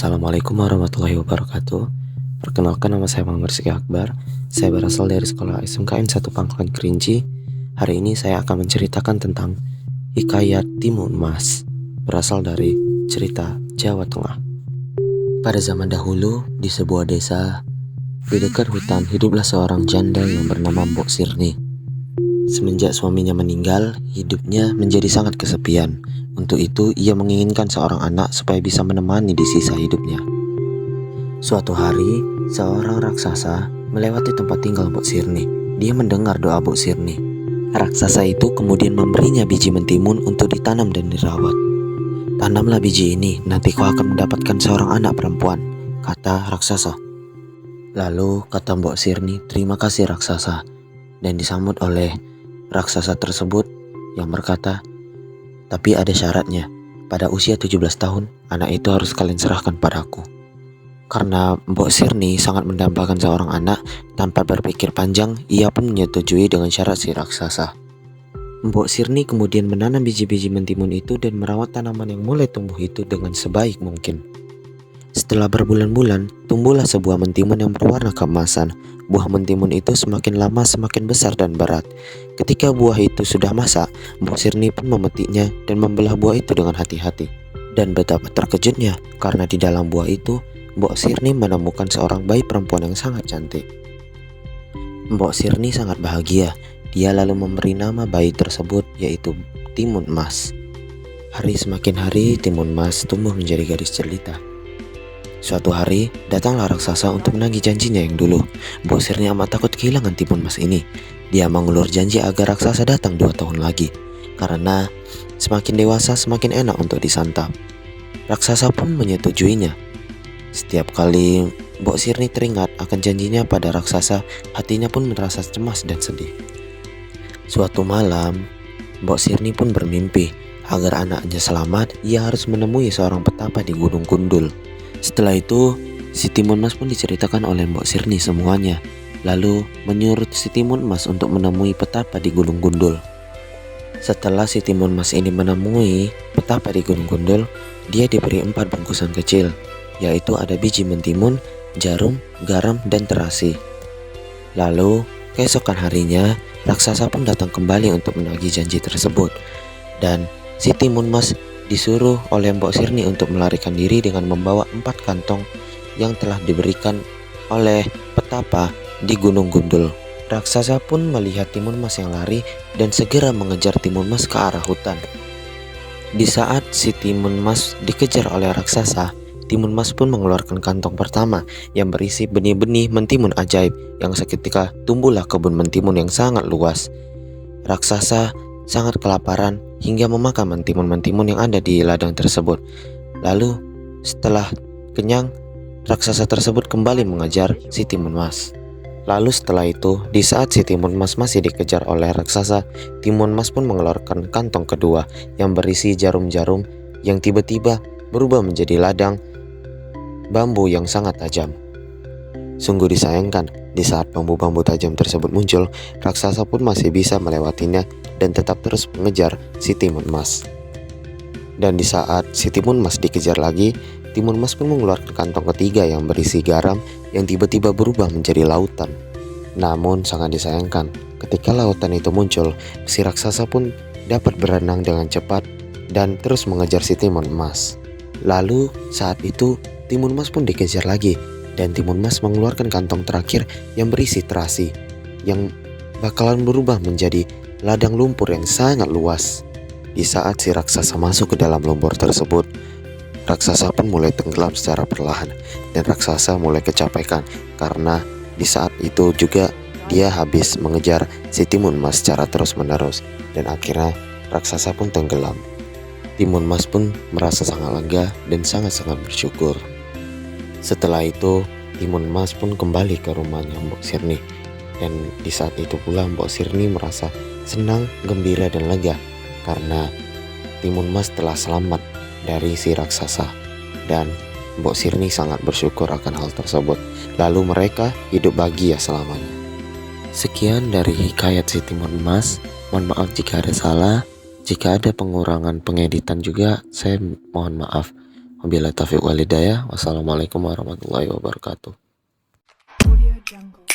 Assalamualaikum warahmatullahi wabarakatuh. Perkenalkan, nama saya Muhammad Rizky Akbar. Saya berasal dari sekolah SMKN 1 Pangkalan Kerinci. Hari ini saya akan menceritakan tentang Hikayat Timun Mas, berasal dari cerita Jawa Tengah. Pada zaman dahulu, di sebuah desa di dekat hutan, hiduplah seorang janda yang bernama Mbok Sirni. Semenjak suaminya meninggal, hidupnya menjadi sangat kesepian. Untuk itu, ia menginginkan seorang anak supaya bisa menemani di sisa hidupnya. Suatu hari, seorang raksasa melewati tempat tinggal Mbok Sirni. Dia mendengar doa Mbok Sirni. Raksasa itu kemudian memberinya biji mentimun untuk ditanam dan dirawat. "Tanamlah biji ini, nanti kau akan mendapatkan seorang anak perempuan," kata raksasa. Lalu kata Mbok Sirni, "Terima kasih raksasa," dan disambut oleh raksasa tersebut yang berkata, "Tapi ada syaratnya. Pada usia 17 tahun, anak itu harus kalian serahkan padaku." Karena Mbok Sirni sangat mendambakan seorang anak, tanpa berpikir panjang, ia pun menyetujui dengan syarat si raksasa. Mbok Sirni kemudian menanam biji-biji mentimun itu dan merawat tanaman yang mulai tumbuh itu dengan sebaik mungkin. Setelah berbulan-bulan, tumbuhlah sebuah mentimun yang berwarna keemasan. Buah mentimun itu semakin lama semakin besar dan berat. Ketika buah itu sudah masak, Mbok Sirni pun memetiknya dan membelah buah itu dengan hati-hati. Dan betapa terkejutnya, karena di dalam buah itu, Mbok Sirni menemukan seorang bayi perempuan yang sangat cantik. Mbok Sirni sangat bahagia. Dia lalu memberi nama bayi tersebut, yaitu Timun Mas. Semakin hari, Timun Mas tumbuh menjadi gadis jelita. Suatu hari, datanglah raksasa untuk menagih janjinya yang dulu. Mbok Sirni amat takut kehilangan Timun Mas ini. Dia mengulur janji agar raksasa datang 2 tahun lagi, karena semakin dewasa semakin enak untuk disantap. Raksasa pun menyetujuinya. Setiap kali Mbok Sirni teringat akan janjinya pada raksasa, hatinya pun merasa cemas dan sedih. Suatu malam, Mbok Sirni pun bermimpi agar anaknya selamat. Ia harus menemui seorang petapa di Gunung Gundul. Setelah itu, si Timun Mas pun diceritakan oleh Mbok Sirni semuanya, lalu menyuruh si Timun Mas untuk menemui petapa di Gunung Gundul. Setelah si Timun Mas ini menemui petapa di Gunung Gundul, dia diberi 4 bungkusan kecil, yaitu ada biji mentimun, jarum, garam, dan terasi. Lalu, keesokan harinya, raksasa pun datang kembali untuk menagih janji tersebut. Dan si Timun Mas disuruh oleh Mbok Sirni untuk melarikan diri dengan membawa 4 kantong yang telah diberikan oleh petapa di Gunung Gundul. Raksasa pun melihat Timun Mas yang lari dan segera mengejar Timun Mas ke arah hutan. Di saat si Timun Mas dikejar oleh raksasa, Timun Mas pun mengeluarkan kantong pertama yang berisi benih-benih mentimun ajaib, yang seketika tumbuhlah kebun mentimun yang sangat luas. Raksasa sangat kelaparan hingga memakan mentimun-mentimun yang ada di ladang tersebut. Lalu setelah kenyang, raksasa tersebut kembali mengejar si Timun Mas. Lalu setelah itu, di saat si Timun Mas masih dikejar oleh raksasa, Timun Mas pun mengeluarkan kantong kedua yang berisi jarum-jarum yang tiba-tiba berubah menjadi ladang bambu yang sangat tajam. Sungguh disayangkan, di saat bambu-bambu tajam tersebut muncul, raksasa pun masih bisa melewatinya dan tetap terus mengejar si Timun Mas. Dan di saat si Timun Mas dikejar lagi, Timun Mas pun mengeluarkan kantong ketiga yang berisi garam yang tiba-tiba berubah menjadi lautan. Namun sangat disayangkan, ketika lautan itu muncul, si raksasa pun dapat berenang dengan cepat dan terus mengejar si Timun Mas. Lalu saat itu Timun Mas pun dikejar lagi, dan Timun Mas mengeluarkan kantong terakhir yang berisi terasi yang bakalan berubah menjadi ladang lumpur yang sangat luas. Di saat si raksasa masuk ke dalam lumpur tersebut, raksasa pun mulai tenggelam secara perlahan, dan raksasa mulai kecapekan karena di saat itu juga dia habis mengejar si Timun Mas secara terus-menerus, dan akhirnya raksasa pun tenggelam. Timun Mas pun merasa sangat lega dan sangat-sangat bersyukur. Setelah itu, Timun Mas pun kembali ke rumahnya Mbok Sirni. Dan di saat itu pula Mbok Sirni merasa senang, gembira, dan lega karena Timun Mas telah selamat dari si raksasa. Dan Mbok Sirni sangat bersyukur akan hal tersebut. Lalu mereka hidup bahagia selamanya. Sekian dari hikayat si Timun Mas. Mohon maaf jika ada salah. Jika ada pengurangan pengeditan juga, saya mohon maaf. Wabillahi taufiq walhidayah. Wassalamualaikum warahmatullahi wabarakatuh. Audio Jungle.